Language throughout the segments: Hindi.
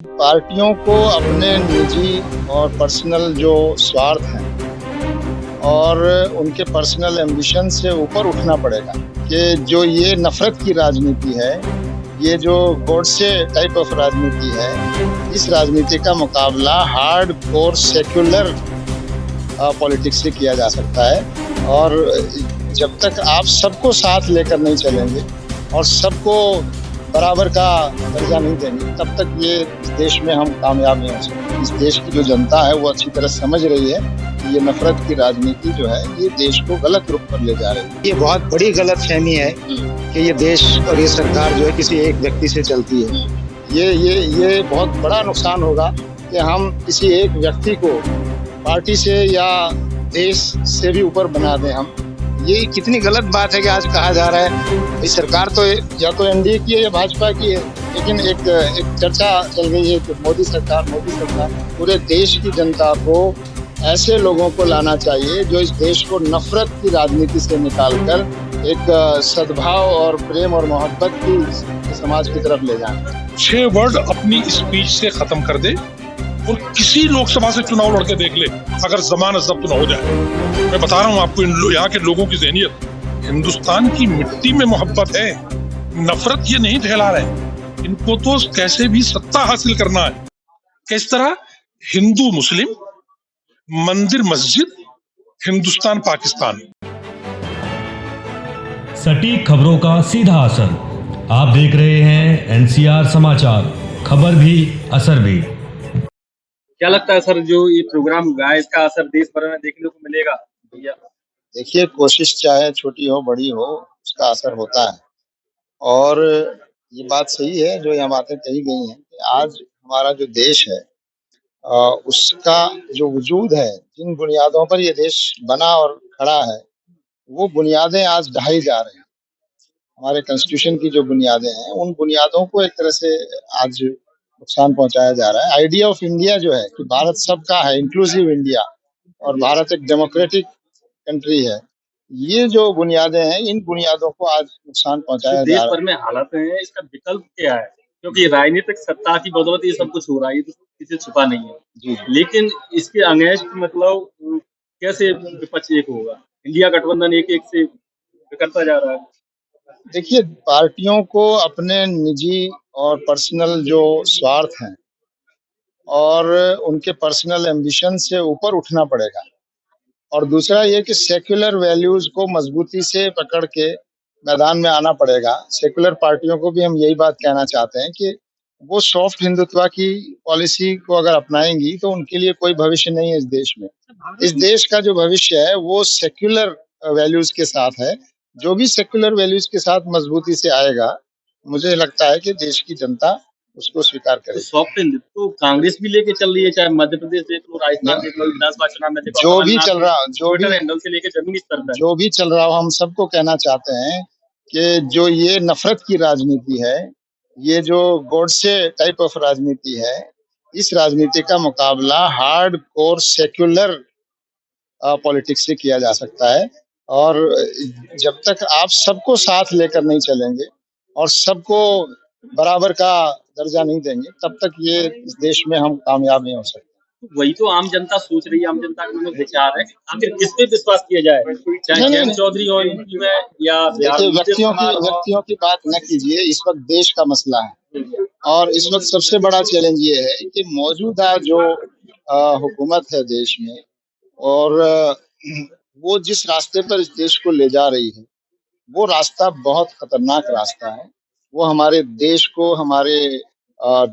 पार्टियों को अपने निजी और पर्सनल जो स्वार्थ हैं और उनके पर्सनल एम्बिशन से ऊपर उठना पड़ेगा कि जो ये नफ़रत की राजनीति है, ये जो गॉडसे टाइप ऑफ राजनीति है, इस राजनीति का मुकाबला हार्ड कोर सेक्युलर पॉलिटिक्स से किया जा सकता है। और जब तक आप सबको साथ लेकर नहीं चलेंगे और सबको बराबर का दर्जा नहीं देंगे, तब तक ये इस देश में हम कामयाब नहीं हो सकते। इस देश की जो जनता है वो अच्छी तरह समझ रही है कि ये नफरत की राजनीति जो है ये देश को गलत रुख पर ले जा रही है। ये बहुत बड़ी गलतफहमी है कि ये देश और ये सरकार जो है किसी एक व्यक्ति से चलती है। ये बहुत बड़ा नुकसान होगा कि हम किसी एक व्यक्ति को पार्टी से या देश से भी ऊपर बना दें हम। ये कितनी गलत बात है कि आज कहा जा रहा है इस सरकार तो या तो एनडीए की है या भाजपा की है, लेकिन एक चर्चा चल गई है कि मोदी सरकार। पूरे देश की जनता को ऐसे लोगों को लाना चाहिए जो इस देश को नफरत की राजनीति से निकालकर एक सद्भाव और प्रेम और मोहब्बत की समाज की तरफ ले जाए। 6 वर्ड अपनी स्पीच से खत्म कर दे और किसी लोकसभा से चुनाव लड़के देख ले, अगर जमानत जब्त न हो जाए। मैं बता रहा हूँ आपको, यहाँ के लोगों की ज़हनियत, हिंदुस्तान की मिट्टी में मोहब्बत है, नफरत ये नहीं फैला रहे। इनको तो कैसे भी सत्ता हासिल करना है। किस तरह? हिंदू मुस्लिम, मंदिर मस्जिद, हिंदुस्तान पाकिस्तान। सटीक खबरों का सीधा असर। आप देख रहे हैं एनसीआर समाचार, खबर भी असर भी। क्या लगता है सर, जो ये प्रोग्राम हुआ है इसका असर देश भर में देखने को मिलेगा भैया? देखिए, कोशिश चाहे छोटी हो बड़ी हो उसका असर होता है। और ये बात सही है जो यहाँ बातें कही गई हैं कि आज हमारा जो देश है उसका जो वजूद है, जिन बुनियादों पर ये देश बना और खड़ा है, वो बुनियादें आज ढाई जा रही हैं। हमारे कॉन्स्टिट्यूशन की जो बुनियादें हैं उन बुनियादों को एक तरह से आज नुकसान पहुंचाया जा रहा है। आइडिया ऑफ इंडिया जो है कि भारत सबका है, इंक्लूसिव इंडिया, और भारत एक डेमोक्रेटिक कंट्री है, ये जो बुनियादें हैं इन बुनियादों को आज नुकसान पहुंचाया जा रहा है। देश भर में हालात है, इसका विकल्प क्या है? क्योंकि राजनीतिक सत्ता की बदौलत ये सब कुछ हो रहा है, ये तो किसी से छुपा नहीं है जी। लेकिन इसके अगेंस्ट मतलब कैसे विपक्ष एक होगा? इंडिया गठबंधन एक एक से करता जा रहा है। देखिए, पार्टियों को अपने निजी और पर्सनल जो स्वार्थ हैं और उनके पर्सनल एम्बिशन से ऊपर उठना पड़ेगा। और दूसरा ये कि सेक्युलर वैल्यूज को मजबूती से पकड़ के मैदान में आना पड़ेगा। सेक्युलर पार्टियों को भी हम यही बात कहना चाहते हैं कि वो सॉफ्ट हिंदुत्व की पॉलिसी को अगर अपनाएंगी तो उनके लिए कोई भविष्य नहीं है इस देश में। इस देश का जो भविष्य है वो सेक्युलर वैल्यूज के साथ है। जो भी सेक्युलर वैल्यूज के साथ मजबूती से आएगा, मुझे लगता है कि देश की जनता उसको स्वीकार तो करेगी। सॉफ्ट हिंदुत्व तो कांग्रेस भी लेके चल रही है, चाहे मध्य प्रदेश देख लो, राजस्थान देख लो, विधानसभा चुनाव में देखो, जो भी चल रहा हैंडल से लेके जमीनी स्तर तक जो भी चल रहा हो, हम सबको कहना चाहते हैं कि जो ये नफरत की राजनीति है, ये जो गॉडसे टाइप ऑफ राजनीति है, इस राजनीति का मुकाबला हार्ड कोर सेक्युलर पॉलिटिक्स से किया जा सकता है। और जब तक आप सबको साथ लेकर नहीं चलेंगे और सबको बराबर का दर्जा नहीं देंगे, तब तक ये इस देश में हम कामयाब नहीं हो सकते। वही तो आम जनता सोच रही है, आम जनता का मतलब विचार है, आखिर किस पे विश्वास किया जाए? चाहे जयंत चौधरी हो यूपी में या देखिए, व्यक्तियों की बात न कीजिए। इस वक्त देश का मसला है और इस वक्त सबसे बड़ा चैलेंज ये है कि मौजूदा जो हुकूमत है देश में और वो जिस रास्ते पर इस देश को ले जा रही है, वो रास्ता बहुत खतरनाक रास्ता है। वो हमारे देश को, हमारे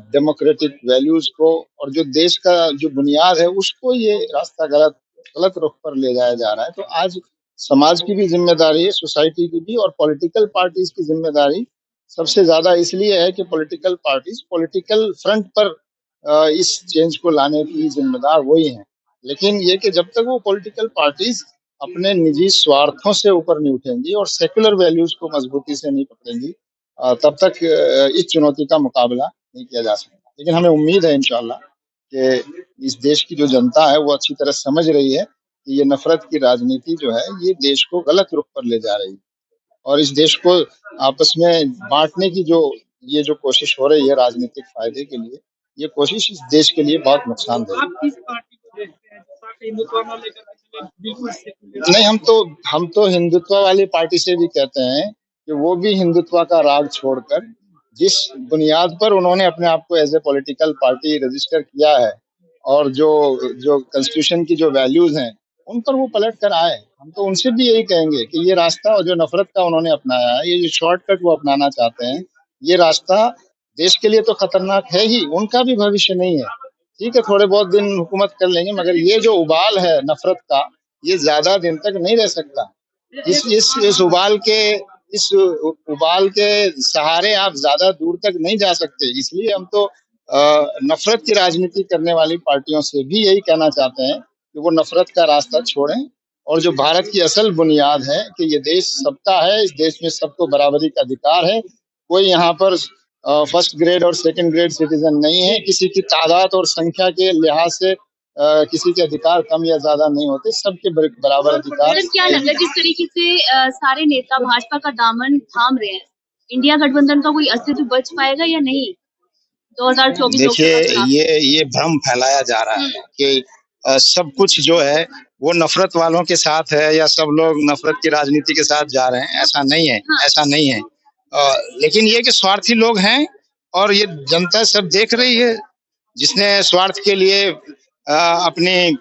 डेमोक्रेटिक वैल्यूज को और जो देश का जो बुनियाद है उसको ये रास्ता गलत रुख पर ले जाया जा रहा है। तो आज समाज की भी जिम्मेदारी है, सोसाइटी की भी, और पॉलिटिकल पार्टीज की जिम्मेदारी सबसे ज्यादा इसलिए है कि पॉलिटिकल पार्टीज पॉलिटिकल फ्रंट पर इस चेंज को लाने की जिम्मेदार वही हैं। लेकिन ये कि जब तक वो पॉलिटिकल पार्टीज अपने निजी स्वार्थों से ऊपर नहीं उठेंगी और सेक्युलर वैल्यूज को मजबूती से नहीं पकड़ेंगी, तब तक इस चुनौती का मुकाबला नहीं किया जा सकता। लेकिन हमें उम्मीद है इंशाल्लाह कि इस देश की जो जनता है वो अच्छी तरह समझ रही है कि ये नफरत की राजनीति जो है ये देश को गलत रुख पर ले जा रही है। और इस देश को आपस में बांटने की जो कोशिश हो रही है राजनीतिक फायदे के लिए, ये कोशिश इस देश के लिए बहुत नुकसानदेह है। आप किस पार्टी को देखते हैं जो साथ हिंदुत्व न लेकर के चले, बिल्कुल सेकुलर? नहीं, हम तो हिंदुत्व वाली पार्टी से भी कहते हैं कि वो भी हिंदुत्व का राग छोड़कर जिस बुनियाद पर उन्होंने अपने आप को as a political party register किया है और जो जो कॉन्स्टिट्यूशन की जो वैल्यूज हैं उन पर वो पलट कर आए। हम तो उनसे भी यही कहेंगे कि ये रास्ता और जो नफरत का उन्होंने अपनाया है, ये जो शॉर्टकट वो अपनाना चाहते हैं, ये रास्ता देश के लिए तो खतरनाक है ही, उनका भी भविष्य नहीं है। ठीक है, थोड़े बहुत दिन हुकूमत कर लेंगे, मगर ये जो उबाल है नफरत का, ये ज्यादा दिन तक नहीं रह सकता। इस उबाल के सहारे आप ज्यादा दूर तक नहीं जा सकते। इसलिए हम तो नफरत की राजनीति करने वाली पार्टियों से भी यही कहना चाहते हैं कि वो नफरत का रास्ता छोड़ें और जो भारत की असल बुनियाद है कि ये देश सबका है, इस देश में सबको बराबरी का अधिकार है। कोई यहाँ पर फर्स्ट ग्रेड और सेकंड ग्रेड सिटीजन नहीं है। किसी की तादाद और संख्या के लिहाज से किसी के अधिकार कम या ज्यादा नहीं होते, सबके बराबर अधिकार। सर, क्या लगता है जिस तरीके से सारे नेता भाजपा का दामन थाम रहे हैं, इंडिया गठबंधन का कोई अस्तित्व बच पाएगा या नहीं 2024 देखिए, लोकसभा चुनाव? ये भ्रम फैलाया जा रहा है कि सब कुछ जो है वो नफरत वालों के साथ है या सब लोग नफरत की राजनीति के साथ जा रहे हैं। ऐसा नहीं है, हाँ। ऐसा नहीं है। लेकिन ये कि स्वार्थी लोग हैं और ये जनता सब देख रही है। जिसने स्वार्थ के लिए अपनी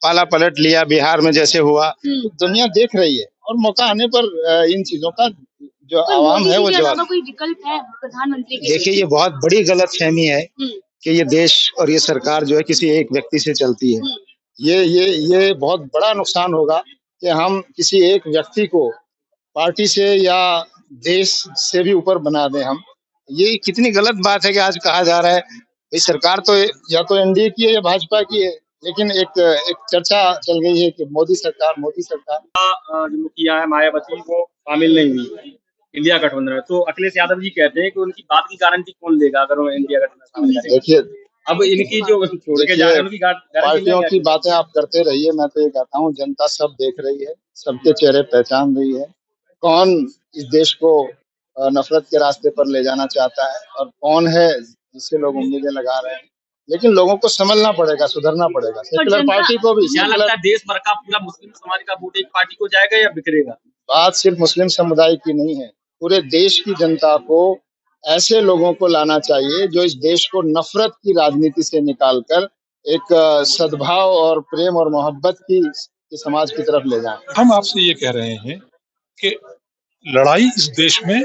पाला पलट लिया, बिहार में जैसे हुआ, तो दुनिया देख रही है और मौका आने पर इन चीजों का जो पर आवाम मोदी है जी वो के जवाब। अलावा कोई विकल्प है प्रधानमंत्री के देखिए, लिए? ये बहुत बड़ी गलतफहमी है हम्म, कि ये देश और ये सरकार जो है किसी एक व्यक्ति से चलती है। हम्म, ये बहुत बड़ा नुकसान होगा कि हम किसी एक व्यक्ति को पार्टी से या देश से भी ऊपर बना दें हम। ये कितनी गलत बात है कि आज कहा जा रहा है भाई सरकार तो या तो एनडीए की है या भाजपा की है, लेकिन एक चर्चा चल गई है कि मोदी सरकार। जो मुखिया है मायावती वो शामिल नहीं हुई इंडिया गठबंधन में, तो अखिलेश यादव जी कहते हैं कि उनकी बात की गारंटी कौन लेगा अगर वो इंडिया गठबंधन शामिल करेंगे? देखिए, अब इनकी जो छोड़ के जा रहे हैं उनकी गारंटी पार्टियों लेगा की बातें आप करते रहिए, मैं तो ये कहता हूँ जनता सब देख रही है, सबके चेहरे पहचान रही है, कौन इस देश को नफरत के रास्ते पर ले जाना चाहता है और कौन है जिससे लोग उम्मीदें लगा रहे हैं। लेकिन लोगों को समझना पड़ेगा, सुधरना पड़ेगा। सेकुलर पार्टी को भी क्या लगता है देश भर का पूरा मुस्लिम समाज का वोट एक पार्टी को जाएगा या बिखरेगा? बात सिर्फ मुस्लिम समुदाय की नहीं है, पूरे देश की जनता को ऐसे लोगों को लाना चाहिए जो इस देश को नफरत की राजनीति से निकालकर एक सद्भाव और प्रेम और मोहब्बत की समाज की तरफ ले जाएं। हम आपसे ये कह रहे हैं कि लड़ाई इस देश में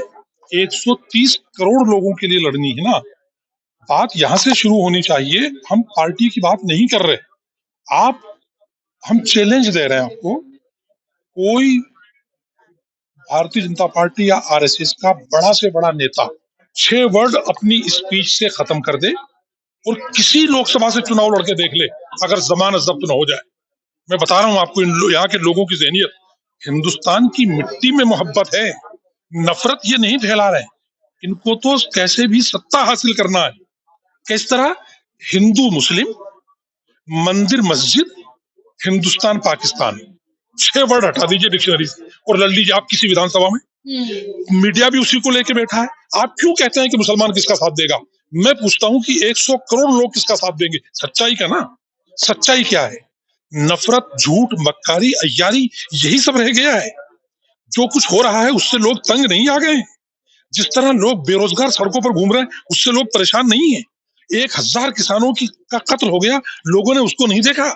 130 करोड़ लोगों के लिए लड़नी है ना। बात यहाँ से शुरू होनी चाहिए। हम पार्टी की बात नहीं कर रहे। हम चैलेंज दे रहे हैं आपको, कोई भारतीय जनता पार्टी या आरएसएस का बड़ा से बड़ा नेता 6 वर्ड अपनी स्पीच से खत्म कर दे और किसी लोकसभा से चुनाव लड़के देख ले, अगर जमानत जब्त न हो जाए। मैं बता रहा हूं आपको, यहाँ के लोगों की ज़हनियत, हिंदुस्तान की मिट्टी में मोहब्बत है, नफरत ये नहीं फैला रहे। इनको तो कैसे भी सत्ता हासिल करना है। किस तरह? हिंदू मुस्लिम, मंदिर मस्जिद, हिंदुस्तान पाकिस्तान, 6 वर्ड हटा दीजिए डिक्शनरी से और लड़ लीजिए आप किसी विधानसभा में। मीडिया भी उसी को लेके बैठा है। आप क्यों कहते हैं कि मुसलमान किसका साथ देगा? मैं पूछता हूं कि 100 करोड़ लोग किसका साथ देंगे? सच्चाई का ना। सच्चाई क्या है? नफरत, झूठ, मक्कारी, अय्यारी, यही सब रह गया है। जो कुछ हो रहा है उससे लोग तंग नहीं आ गए। जिस तरह लोग बेरोजगार सड़कों पर घूम रहे हैं उससे लोग परेशान नहीं है। 1000 किसानों का कत्ल हो गया, लोगों ने उसको नहीं देखा।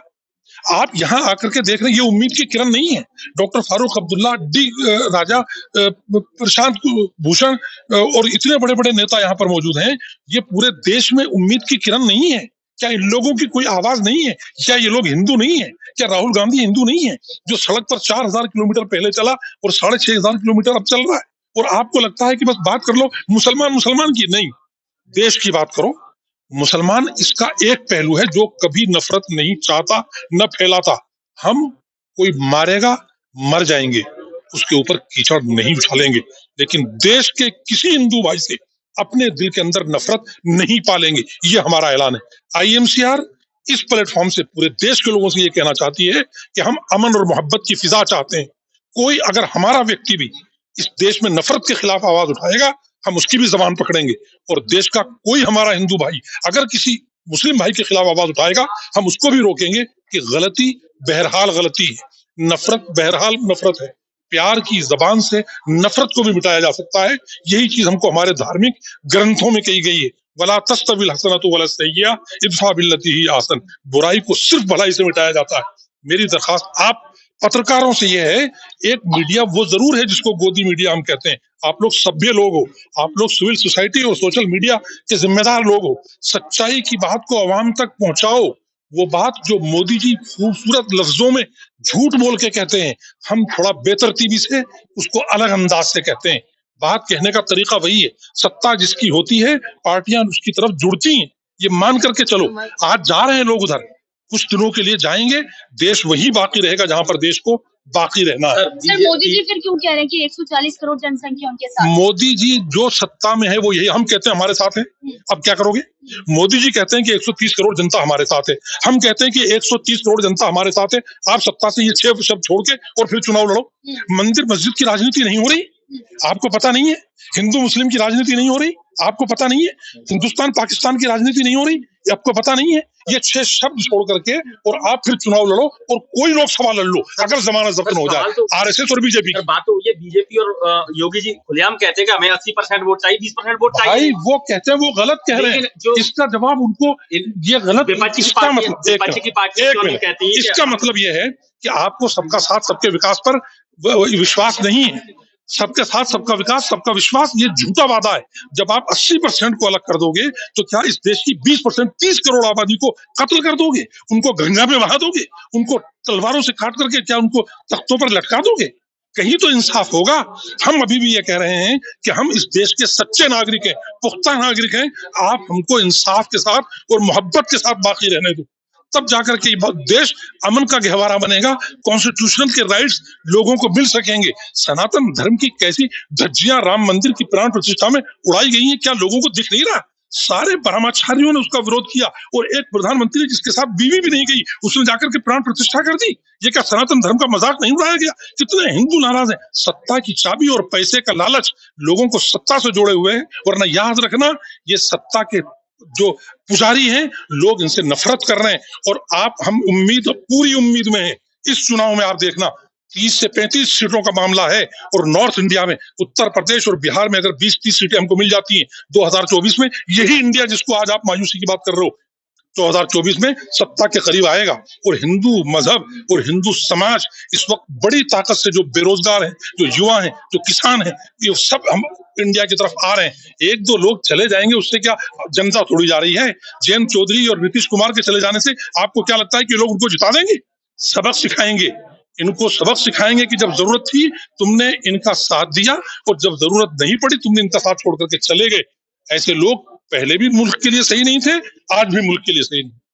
आप यहाँ आकर के देख रहे हैं, ये उम्मीद की किरण नहीं है। डॉक्टर फारूक अब्दुल्ला, डी राजा, प्रशांत भूषण और इतने बड़े बड़े नेता यहाँ पर मौजूद हैं। ये पूरे देश में उम्मीद की किरण नहीं है। क्या इन लोगों की कोई आवाज नहीं है? क्या ये लोग हिंदू नहीं है? क्या राहुल गांधी हिंदू नहीं है जो सड़क पर 4000 किलोमीटर पहले चला और 6500 किलोमीटर अब चल रहा है? और आपको लगता है कि बस बात कर लो मुसलमान की? नहीं, देश की बात करो। मुसलमान इसका एक पहलू है जो कभी नफरत नहीं चाहता, न फैलाता। हम कोई मारेगा, मर जाएंगे, उसके ऊपर कीचड़ नहीं उछालेंगे, लेकिन देश के किसी हिंदू भाई से अपने दिल के अंदर नफरत नहीं पालेंगे। ये हमारा ऐलान है। आईएमसीआर इस प्लेटफॉर्म से पूरे देश के लोगों से ये कहना चाहती है कि हम अमन और मोहब्बत की फिजा चाहते हैं। कोई अगर हमारा व्यक्ति भी इस देश में नफरत के खिलाफ आवाज उठाएगा, हम उसकी भी जबान पकड़ेंगे। और देश का कोई हमारा हिंदू भाई अगर किसी मुस्लिम भाई के खिलाफ आवाज उठाएगा, हम उसको भी रोकेंगे कि गलती बहरहाल गलती है, नफरत बहरहाल नफरत है, प्यार की जबान से नफरत को भी मिटाया जा सकता है। यही चीज हमको हमारे धार्मिक ग्रंथों में कही गई है, वला तस्तविल हसनतु वला सय्यिआ इदफा बिल्लती ही आसन, बुराई को सिर्फ भलाई से मिटाया जाता है। मेरी दरखास्त आप पत्रकारों से यह है, एक मीडिया वो जरूर है जिसको गोदी मीडिया हम कहते हैं, आप लोग सभ्य लोग हो, आप लोग सिविल सोसाइटी और सोशल मीडिया के जिम्मेदार लोग हो, सच्चाई की बात को आवाम तक पहुंचाओ। वो बात जो मोदी जी खूबसूरत लफ्जों में झूठ बोल के कहते हैं, हम थोड़ा बेतरतीबी से उसको अलग अंदाज से कहते हैं। बात कहने का तरीका वही है, सत्ता जिसकी होती है पार्टियां उसकी तरफ जुड़ती हैं, ये मान करके चलो। आज जा रहे हैं लोग उधर, कुछ दिनों के लिए जाएंगे, देश वही बाकी रहेगा जहां पर देश को बाकी रहना है। सर मोदी जी फिर क्यों कह रहे हैं कि 140 करोड़ जनसंख्या उनके साथ? मोदी जी जो सत्ता में है वो यही, हम कहते हैं हमारे साथ है, अब क्या करोगे? मोदी जी कहते हैं कि 130 करोड़ जनता हमारे साथ है, हम कहते हैं कि 130 करोड़ जनता हमारे साथ है, आप सत्ता से ये 6 शब्द छोड़ के और फिर चुनाव लड़ो। मंदिर मस्जिद की राजनीति नहीं हो रही, आपको पता नहीं है? हिंदू मुस्लिम की राजनीति नहीं हो रही, आपको पता नहीं है? हिंदुस्तान पाकिस्तान की राजनीति नहीं हो रही, आपको पता नहीं है? ये 6 शब्द छोड़ करके और आप फिर चुनाव लड़ो और कोई लोकसभा लड़ लो अगर जमानत जब्त हो जाए। आरएसएस और बीजेपी की बात तो ये बीजेपी और योगी जी खुलेआम कहते हैं कि हमें 80% वोट चाहिए, 20% वोट चाहिए। भाई वो कहते हैं, वो गलत कह रहे हैं, इसका जवाब उनको ये गलत, इसका मतलब इसका मतलब ये है कि आपको सबका साथ सबके विकास पर विश्वास नहीं है। सबके साथ सबका विकास सबका विश्वास ये झूठा वादा है। जब आप 80% को अलग कर दोगे तो क्या इस देश की 20% 30 करोड़ आबादी को कत्ल कर दोगे? उनको गंगा में बहा दोगे? उनको तलवारों से काट करके क्या उनको तख्तों पर लटका दोगे? कहीं तो इंसाफ होगा। हम अभी भी ये कह रहे हैं कि हम इस देश के सच्चे नागरिक हैं, पुख्ता नागरिक हैं, आप हमको इंसाफ के साथ और मोहब्बत के साथ बाकी रहने दो, तब जाकर के देश अमन का गहवारा बनेगा, कॉन्स्टिट्यूशनल के राइट्स लोगों को मिल सकेंगे। सनातन धर्म की कैसी धज्जियां राम मंदिर की प्राण प्रतिष्ठा में उड़ाई गई हैं, क्या लोगों को दिख नहीं रहा? सारे ब्रह्मचारियों ने उसका विरोध किया और एक प्रधानमंत्री जिसके साथ बीवी भी नहीं गई, उसने जाकर के प्राण प्रतिष्ठा कर दी। ये क्या सनातन धर्म का मजाक नहीं उड़ाया गया? कितने हिंदू नाराज हैं। सत्ता की चाबी और पैसे का लालच लोगों को सत्ता से जोड़े हुए हैं, वरना याद रखना ये सत्ता के जो पुजारी हैं, लोग इनसे नफरत कर रहे हैं। और हम पूरी उम्मीद में हैं, इस चुनाव में आप देखना 30 से 35 सीटों का मामला है और नॉर्थ इंडिया में उत्तर प्रदेश और बिहार में अगर 20-30 सीटें हमको मिल जाती हैं 2024 में, यही इंडिया जिसको आज आप मायूसी की बात कर रहे हो 2024 में सत्ता के करीब आएगा। और हिंदू मजहब और हिंदू समाज इस वक्त बड़ी ताकत से, जो बेरोजगार हैं, जो युवा हैं, जो किसान हैं, ये सब हम इंडिया की तरफ आ रहे हैं। 1-2 लोग चले जाएंगे उससे क्या जनता थोड़ी जा रही है? जयंत चौधरी और नीतीश कुमार के चले जाने से आपको क्या लगता है कि लोग उनको जिता देंगे? सबक सिखाएंगे, इनको सबक सिखाएंगे कि जब जरूरत थी तुमने इनका साथ दिया और जब जरूरत नहीं पड़ी तुमने इनका साथ छोड़ करके चले गए। ऐसे लोग पहले भी मुल्क के लिए सही नहीं थे, आज भी मुल्क के लिए सही नहीं।